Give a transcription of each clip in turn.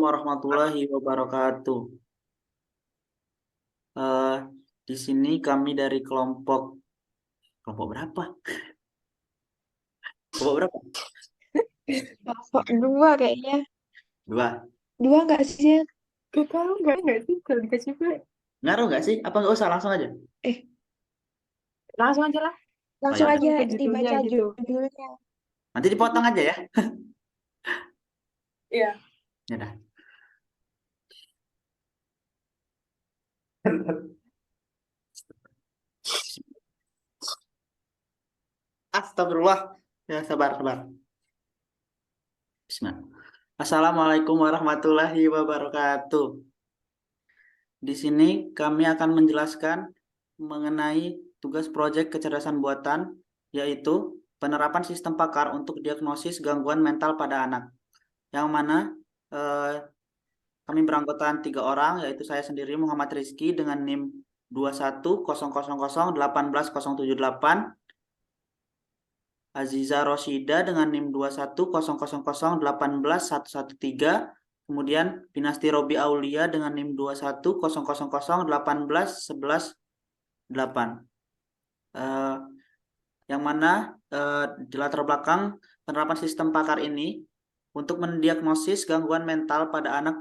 warahmatullahi wabarakatuh. Eh, di sini kami dari kelompok berapa? Kelompok berapa? Kelompok dua kayaknya. Dua. Dua nggak sih, Jen? Gak tahu nggak sih kalau dikasih play. Ngaruh nggak sih? Apa nggak usah langsung aja? Eh, Langsung aja lah. Oh ya langsung udah. aja Langsung ke judulnya dibaca gitu. judulnya. Nanti dipotong aja ya. Iya. Ya udah. Astagfirullah. Ya sabar, sabar. Bismillah. Assalamualaikum warahmatullahi wabarakatuh. Di sini kami akan menjelaskan mengenai tugas proyek kecerdasan buatan, yaitu penerapan sistem pakar untuk diagnosis gangguan mental pada anak. Yang mana eh, kami beranggotakan 3 orang, yaitu saya sendiri Muhammad Rizky dengan NIM 210001818078, Aziza Roshida dengan NIM 2100018113, kemudian Pinasti Robi Aulia dengan NIM 210001811118. Yang mana di latar belakang penerapan sistem pakar ini untuk mendiagnosis gangguan mental pada anak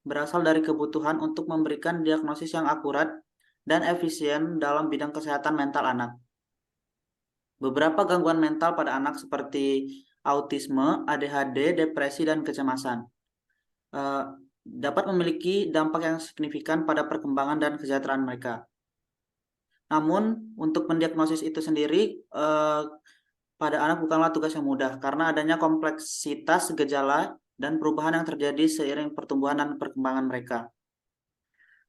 berasal dari kebutuhan untuk memberikan diagnosis yang akurat dan efisien dalam bidang kesehatan mental anak. Beberapa gangguan mental pada anak seperti autisme, ADHD, depresi, dan kecemasan dapat memiliki dampak yang signifikan pada perkembangan dan kesejahteraan mereka. Namun, untuk mendiagnosis itu sendiri pada anak bukanlah tugas yang mudah karena adanya kompleksitas gejala dan perubahan yang terjadi seiring pertumbuhan dan perkembangan mereka.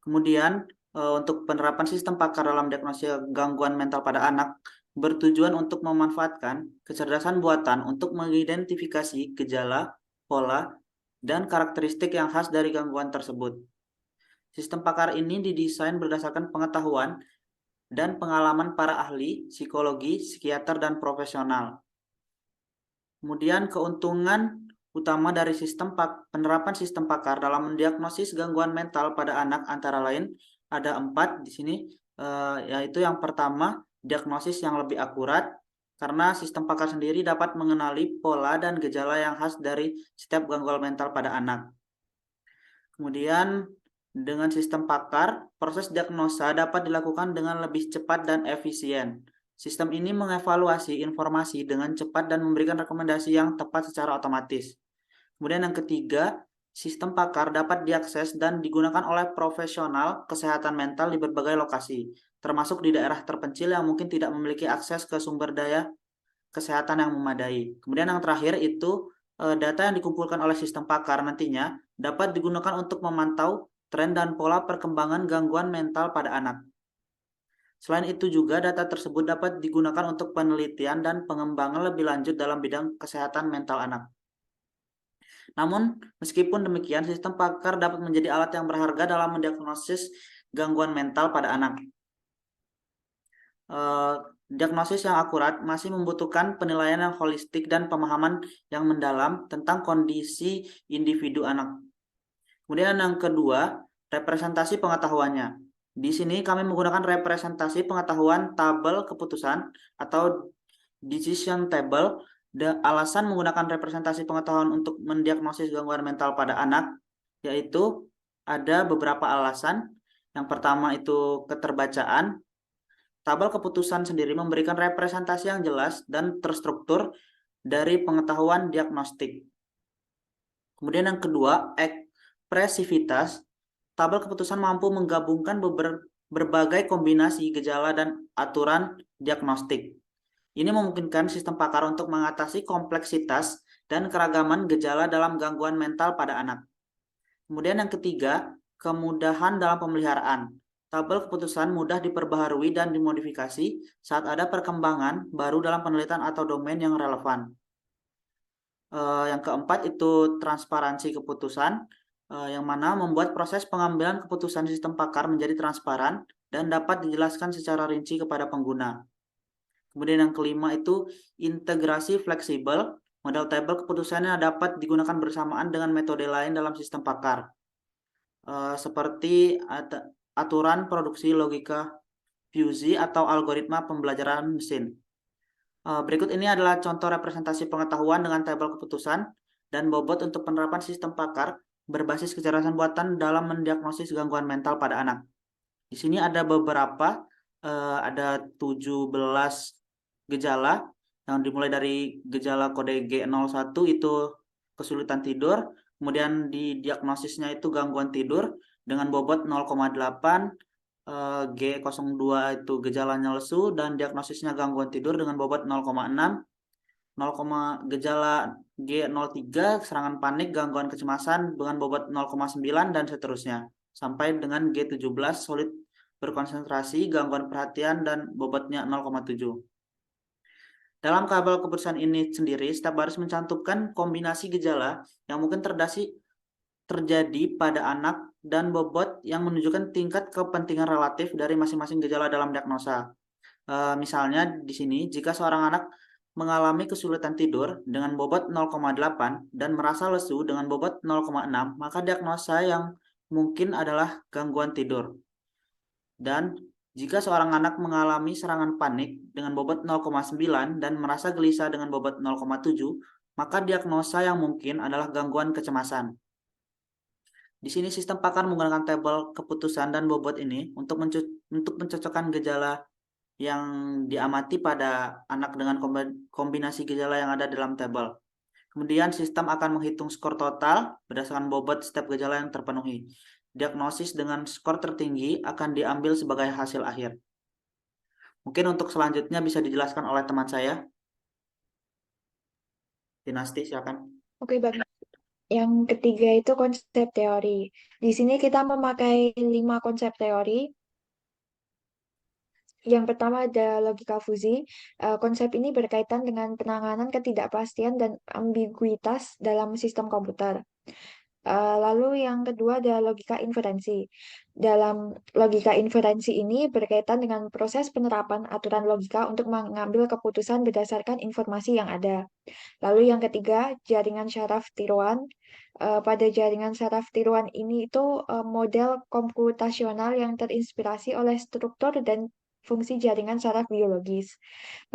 Kemudian, untuk penerapan sistem pakar dalam diagnosis gangguan mental pada anak bertujuan untuk memanfaatkan kecerdasan buatan untuk mengidentifikasi gejala, pola, dan karakteristik yang khas dari gangguan tersebut. Sistem pakar ini didesain berdasarkan pengetahuan dan pengalaman para ahli, psikologi, psikiater, dan profesional. Kemudian keuntungan utama dari penerapan sistem pakar dalam mendiagnosis gangguan mental pada anak antara lain ada 4 di sini, yaitu yang pertama, diagnosis yang lebih akurat, karena sistem pakar sendiri dapat mengenali pola dan gejala yang khas dari setiap gangguan mental pada anak. Kemudian dengan sistem pakar, proses diagnosa dapat dilakukan dengan lebih cepat dan efisien. Sistem ini mengevaluasi informasi dengan cepat dan memberikan rekomendasi yang tepat secara otomatis. Kemudian yang ketiga, sistem pakar dapat diakses dan digunakan oleh profesional kesehatan mental di berbagai lokasi, termasuk di daerah terpencil yang mungkin tidak memiliki akses ke sumber daya kesehatan yang memadai. Kemudian yang terakhir itu data yang dikumpulkan oleh sistem pakar nantinya dapat digunakan untuk memantau tren dan pola perkembangan gangguan mental pada anak. Selain itu juga data tersebut dapat digunakan untuk penelitian dan pengembangan lebih lanjut dalam bidang kesehatan mental anak. Namun, meskipun demikian, sistem pakar dapat menjadi alat yang berharga dalam mendiagnosis gangguan mental pada anak. Diagnosis yang akurat masih membutuhkan penilaian yang holistik dan pemahaman yang mendalam tentang kondisi individu anak. Kemudian yang kedua, representasi pengetahuannya. Di sini kami menggunakan representasi pengetahuan tabel keputusan atau decision table. Alasan menggunakan representasi pengetahuan untuk mendiagnosis gangguan mental pada anak, yaitu ada beberapa alasan. Yang pertama itu keterbacaan. Tabel keputusan sendiri memberikan representasi yang jelas dan terstruktur dari pengetahuan diagnostik. Kemudian yang kedua, ekspresivitas. Tabel keputusan mampu menggabungkan berbagai kombinasi gejala dan aturan diagnostik. Ini memungkinkan sistem pakar untuk mengatasi kompleksitas dan keragaman gejala dalam gangguan mental pada anak. Kemudian yang ketiga, kemudahan dalam pemeliharaan. Tabel keputusan mudah diperbaharui dan dimodifikasi saat ada perkembangan baru dalam penelitian atau domain yang relevan. Yang keempat itu transparansi keputusan, yang mana membuat proses pengambilan keputusan sistem pakar menjadi transparan dan dapat dijelaskan secara rinci kepada pengguna. Kemudian yang kelima itu integrasi fleksibel. Model tabel keputusannya dapat digunakan bersamaan dengan metode lain dalam sistem pakar, seperti aturan produksi logika fuzzy atau algoritma pembelajaran mesin. Berikut ini adalah contoh representasi pengetahuan dengan tabel keputusan dan bobot untuk penerapan sistem pakar berbasis kecerdasan buatan dalam mendiagnosis gangguan mental pada anak. Di sini ada beberapa, ada 17 gejala yang dimulai dari gejala kode G01 itu kesulitan tidur, kemudian di diagnosisnya itu gangguan tidur dengan bobot 0,8, G02 itu gejalanya lesu dan diagnosisnya gangguan tidur dengan bobot 0,6, gejala G03 serangan panik gangguan kecemasan dengan bobot 0,9 dan seterusnya sampai dengan G17 sulit berkonsentrasi gangguan perhatian dan bobotnya 0,7. Dalam kabel keputusan ini sendiri, setiap baris mencantumkan kombinasi gejala yang mungkin terjadi pada anak dan bobot yang menunjukkan tingkat kepentingan relatif dari masing-masing gejala dalam diagnosa. Misalnya di sini, jika seorang anak mengalami kesulitan tidur dengan bobot 0,8 dan merasa lesu dengan bobot 0,6, maka diagnosa yang mungkin adalah gangguan tidur. Dan jika seorang anak mengalami serangan panik dengan bobot 0,9 dan merasa gelisah dengan bobot 0,7, maka diagnosa yang mungkin adalah gangguan kecemasan. Di sini sistem pakar menggunakan tabel keputusan dan bobot ini untuk mencocokkan gejala yang diamati pada anak dengan kombinasi gejala yang ada dalam tabel. Kemudian sistem akan menghitung skor total berdasarkan bobot setiap gejala yang terpenuhi. Diagnosis dengan skor tertinggi akan diambil sebagai hasil akhir. Mungkin untuk selanjutnya bisa dijelaskan oleh teman saya. Dinasti, silakan. Oke, baik. Yang ketiga itu konsep teori. Di sini kita memakai 5 konsep teori. Yang pertama ada logika fuzzy. Konsep ini berkaitan dengan penanganan ketidakpastian dan ambiguitas dalam sistem komputer. Lalu yang kedua ada logika inferensi. Dalam logika inferensi ini berkaitan dengan proses penerapan aturan logika untuk mengambil keputusan berdasarkan informasi yang ada. Lalu yang ketiga, jaringan syaraf tiruan. Pada jaringan syaraf tiruan ini itu model komputasional yang terinspirasi oleh struktur dan fungsi jaringan syaraf biologis.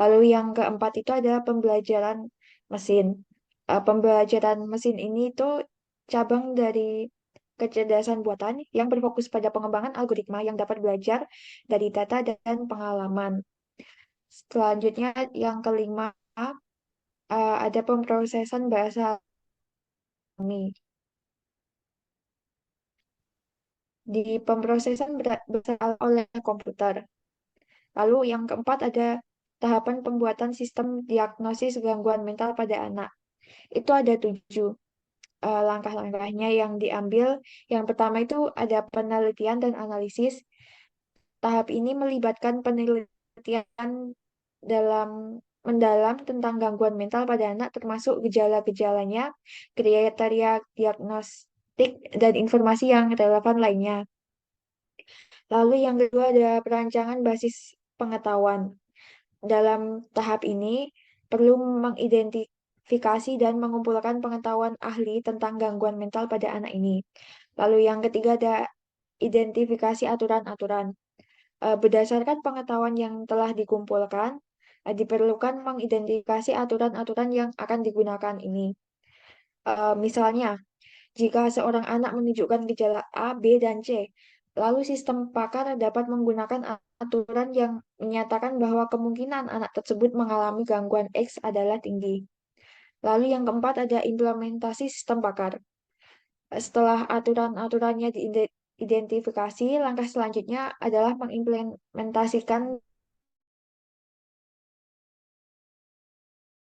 Lalu yang keempat itu ada pembelajaran mesin. Pembelajaran mesin ini itu cabang dari kecerdasan buatan yang berfokus pada pengembangan algoritma yang dapat belajar dari data dan pengalaman. Selanjutnya yang kelima ada pemrosesan bahasa alami. Di pemrosesan bahasa alami oleh komputer. Lalu yang keempat ada tahapan pembuatan sistem diagnosis gangguan mental pada anak. Itu ada 7 langkah-langkahnya yang diambil. Yang pertama itu ada penelitian dan analisis. Tahap ini melibatkan penelitian dalam mendalam tentang gangguan mental pada anak, termasuk gejala-gejalanya, kriteria diagnostik, dan informasi yang relevan lainnya. Lalu yang kedua ada perancangan basis pengetahuan. Dalam tahap ini perlu mengidentifikasi dan mengumpulkan pengetahuan ahli tentang gangguan mental pada anak ini. Lalu yang ketiga ada identifikasi aturan-aturan. Berdasarkan pengetahuan yang telah dikumpulkan, diperlukan mengidentifikasi aturan-aturan yang akan digunakan ini. Misalnya, jika seorang anak menunjukkan gejala A, B, dan C, lalu sistem pakar dapat menggunakan aturan yang menyatakan bahwa kemungkinan anak tersebut mengalami gangguan X adalah tinggi. Lalu yang keempat ada implementasi sistem pakar. Setelah aturan-aturannya diidentifikasi, langkah selanjutnya adalah mengimplementasikan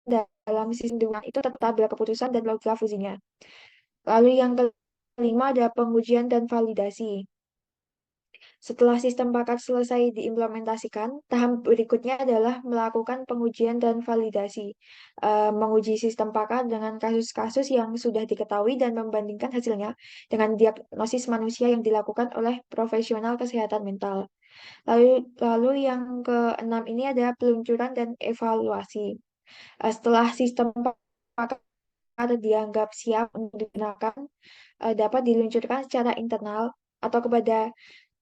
dalam sistem dengan itu tetap tabel keputusan dan logika fusinya. Lalu yang kelima ada pengujian dan validasi. Setelah sistem pakar selesai diimplementasikan, tahap berikutnya adalah melakukan pengujian dan validasi. Menguji sistem pakar dengan kasus-kasus yang sudah diketahui dan membandingkan hasilnya dengan diagnosis manusia yang dilakukan oleh profesional kesehatan mental. Lalu yang keenam ini ada peluncuran dan evaluasi. Setelah sistem maka dianggap siap untuk digunakan dapat diluncurkan secara internal atau kepada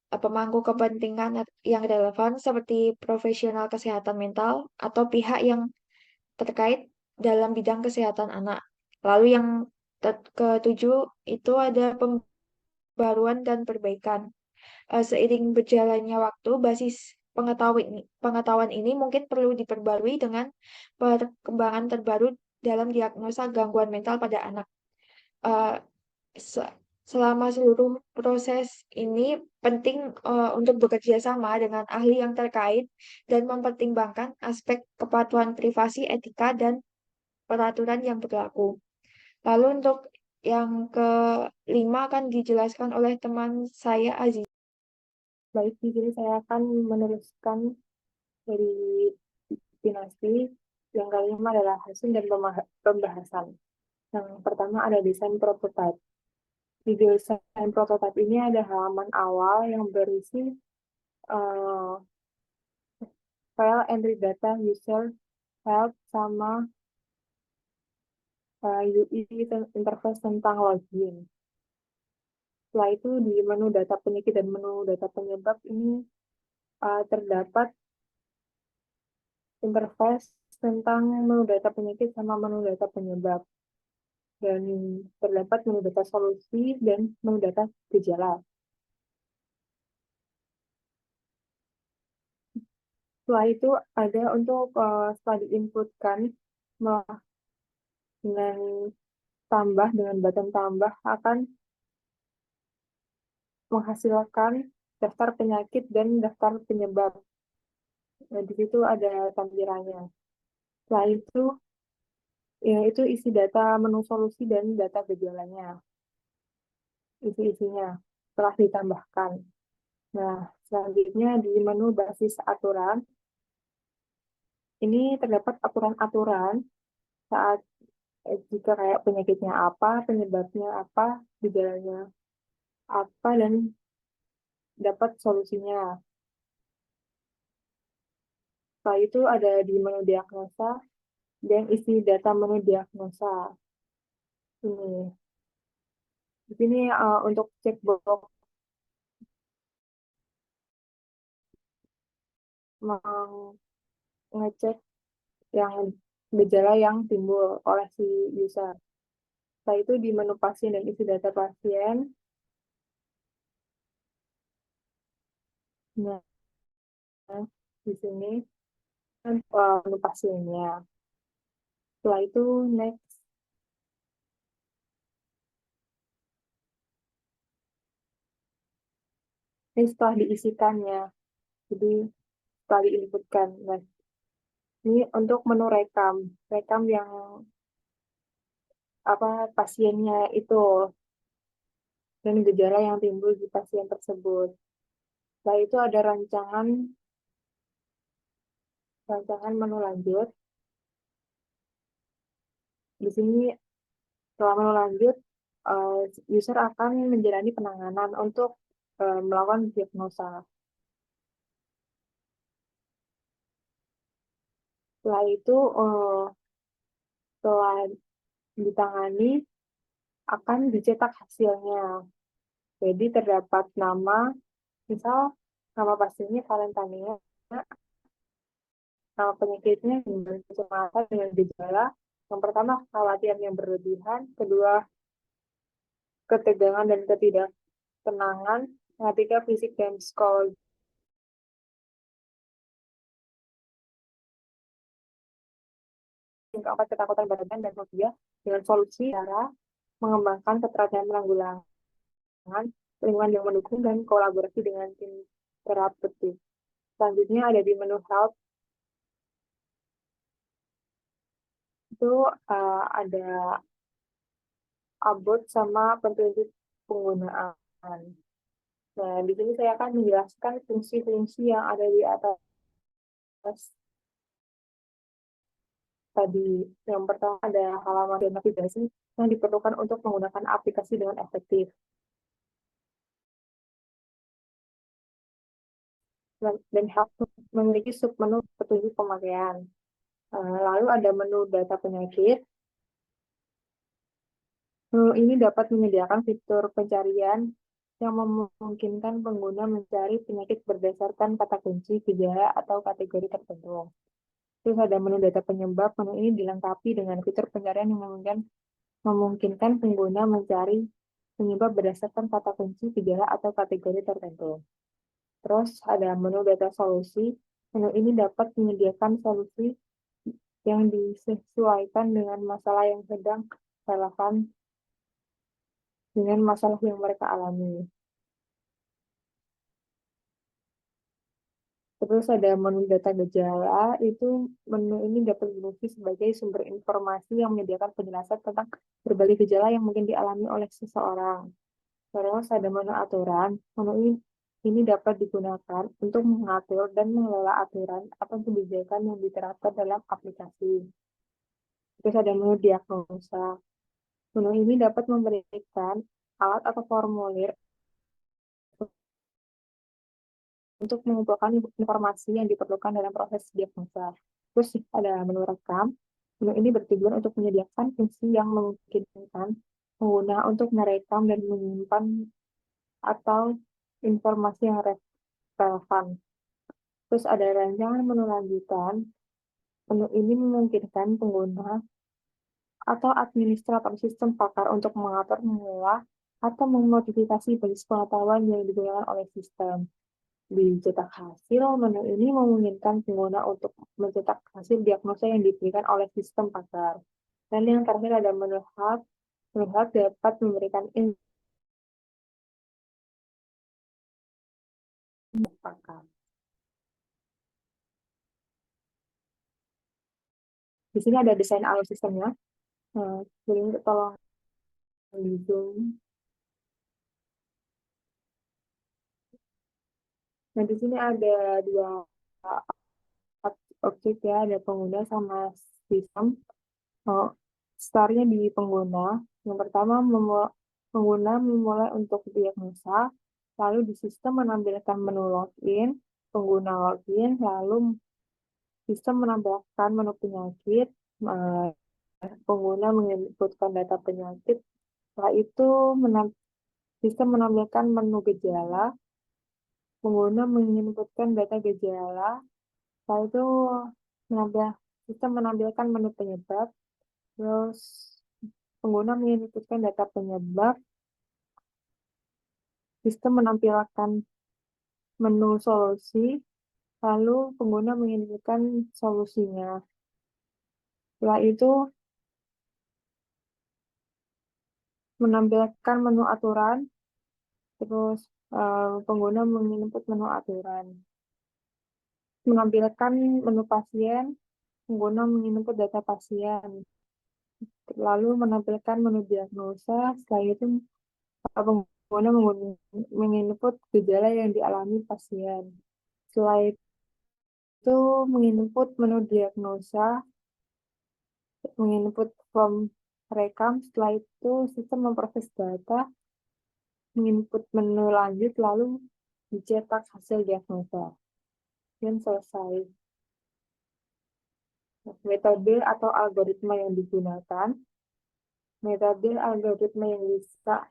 pemangku kepentingan yang relevan seperti profesional kesehatan mental atau pihak yang terkait dalam bidang kesehatan anak. Lalu yang ketujuh itu ada pembaruan dan perbaikan. Seiring berjalannya waktu, basis pengetahuan ini mungkin perlu diperbarui dengan perkembangan terbaru dalam diagnosa gangguan mental pada anak. Eh, se- Selama seluruh proses ini penting untuk bekerja sama dengan ahli yang terkait dan mempertimbangkan aspek kepatuhan privasi, etika, dan peraturan yang berlaku. Lalu untuk yang kelima akan dijelaskan oleh teman saya Aziz. Baik, di sini saya akan meneruskan dari dinasti. Yang kelima adalah hasil dan pembahasan. Yang pertama ada desain prototipe. Di desain prototipe ini ada halaman awal yang berisi uh, file entry data user help sama UI interface tentang login. Setelah itu di menu data penyakit dan menu data penyebab ini terdapat interface tentang menu data penyakit sama menu data penyebab. Dan terdapat menu data solusi dan menu data gejala. Setelah itu ada untuk setelah diinputkan dengan button tambah akan menghasilkan daftar penyakit dan daftar penyebab. Nah, di situ ada tampilannya. Setelah itu, ya, itu isi data menu solusi dan data gejalanya. Isi-isinya telah ditambahkan. Nah, selanjutnya di menu basis aturan, ini terdapat aturan-aturan saat jika kayak penyakitnya apa, penyebabnya apa, gejalanya apa, dan dapat solusinya. Setelah itu ada di menu diagnosa dan isi data menu diagnosa. Ini. Di sini untuk checkbox mengecek yang gejala yang timbul oleh si user. Setelah itu di menu pasien dan isi data pasien. Nah, di sini kan menu pasiennya. Setelah itu next. Ini setelah diisikannya. Jadi setelah diinputkan. Nah, ini untuk menu rekam. Rekam yang apa pasiennya itu dan gejala yang timbul di pasien tersebut. Setelah itu ada rancangan menu lanjut. Di sini setelah menu lanjut, user akan menjalani penanganan untuk melakukan diagnosa. Setelah itu, setelah ditangani, akan dicetak hasilnya. Jadi terdapat nama, misal nama pasiennya Valentania, nama penyakitnya dengan kecemasan dengan gejala. Yang pertama, kekhawatiran yang berlebihan. Kedua, ketegangan dan ketidaktenangan. Yang ketiga, fisik dan psikologi. Yang keempat, ketakutan badan dan fobia. Dengan solusi cara mengembangkan keterampilan penanggulangan, lingkungan yang mendukung, dan kolaborasi dengan tim terapeutik. Selanjutnya ada di menu help. Itu ada about sama petunjuk penggunaan. Nah, di sini saya akan menjelaskan fungsi-fungsi yang ada di atas tadi. Yang pertama ada halaman dan navigasi yang diperlukan untuk menggunakan aplikasi dengan efektif. Dan memiliki submenu petunjuk pemakaian. Lalu ada menu data penyakit. Menu ini dapat menyediakan fitur pencarian yang memungkinkan pengguna mencari penyakit berdasarkan kata kunci, gejala, atau kategori tertentu. Terus ada menu data penyebab. Menu ini dilengkapi dengan fitur pencarian yang memungkinkan pengguna mencari penyebab berdasarkan kata kunci, gejala, atau kategori tertentu. Terus ada menu data solusi. Menu ini dapat menyediakan solusi yang disesuaikan dengan masalah yang sedang relevan dengan masalah yang mereka alami. Terus ada menu data gejala, itu menu ini dapat berfungsi sebagai sumber informasi yang menyediakan penjelasan tentang berbagai gejala yang mungkin dialami oleh seseorang. Terus ada menu aturan. Menu ini dapat digunakan untuk mengatur dan mengelola aturan atau kebijakan yang diterapkan dalam aplikasi. Terus ada menu diagnosa. Menu ini dapat memberikan alat atau formulir untuk mengumpulkan informasi yang diperlukan dalam proses diagnosa. Terus ada menu rekam. Menu ini bertujuan untuk menyediakan fungsi yang memungkinkan pengguna untuk merekam dan menyimpan atau informasi yang relevan. Terus ada rancangan menu lanjutan. Menu ini memungkinkan pengguna atau administrator sistem pakar untuk mengatur, mengolah, atau memodifikasi basis pengetahuan yang digunakan oleh sistem. Dicetak hasil, menu ini memungkinkan pengguna untuk mencetak hasil diagnosa yang diberikan oleh sistem pakar. Dan yang terakhir ada menu hub. Menu hub dapat memberikan info pakar. Di sini ada desain alur sistemnya. Jadi tolong di zoom. Nah, di sini ada dua objek ya, ada pengguna sama sistem. Startnya di pengguna. Yang pertama, pengguna memulai untuk diagnosa, lalu di sistem menampilkan menu login, pengguna login, lalu sistem menampilkan menu penyakit, pengguna menginputkan data penyakit, setelah itu sistem menampilkan menu gejala, pengguna menginputkan data gejala, setelah itu sistem menampilkan menu penyebab, terus pengguna menginputkan data penyebab, sistem menampilkan menu solusi, lalu pengguna menginputkan solusinya. Setelah itu menampilkan menu aturan, terus pengguna menginput menu aturan. Menampilkan menu pasien, pengguna menginput data pasien. Lalu menampilkan menu diagnosa, setelah itu pengguna menginput gejala yang dialami pasien. Setelah itu menginput menu diagnosa, menginput form rekam, setelah itu sistem memproses data, menginput menu lanjut, lalu dicetak hasil diagnosa. Dan selesai. Metode atau algoritma yang digunakan, metode algoritma yang bisa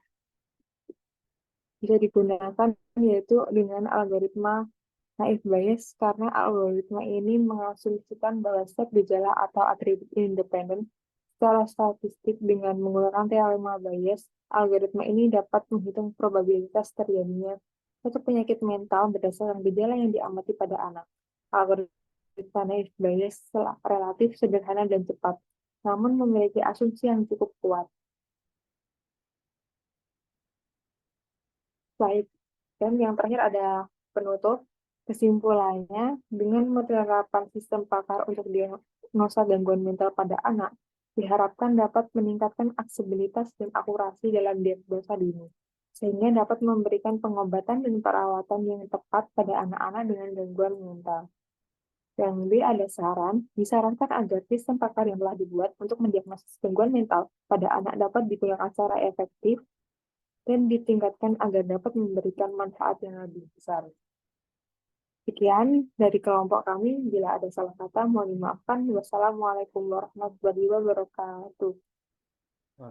digunakan yaitu dengan algoritma naive Bayes, karena algoritma ini mengasumsikan bahwa setiap gejala atau atribut independen secara statistik dengan menggunakan teorema Bayes. Algoritma ini dapat menghitung probabilitas terjadinya suatu penyakit mental berdasarkan gejala yang diamati pada anak. Algoritma naive Bayes relatif sederhana dan cepat, namun memiliki asumsi yang cukup kuat. Baik, dan yang terakhir ada penutup. Kesimpulannya, dengan penerapan sistem pakar untuk diagnosa gangguan mental pada anak, diharapkan dapat meningkatkan aksesibilitas dan akurasi dalam diagnosa dini, sehingga dapat memberikan pengobatan dan perawatan yang tepat pada anak-anak dengan gangguan mental. Yang B ada disarankan agar sistem pakar yang telah dibuat untuk mendiagnosis gangguan mental pada anak dapat digunakan secara efektif dan ditingkatkan agar dapat memberikan manfaat yang lebih besar. Sekian dari kelompok kami. Bila ada salah kata, mohon dimaafkan. Wassalamualaikum warahmatullahi wabarakatuh.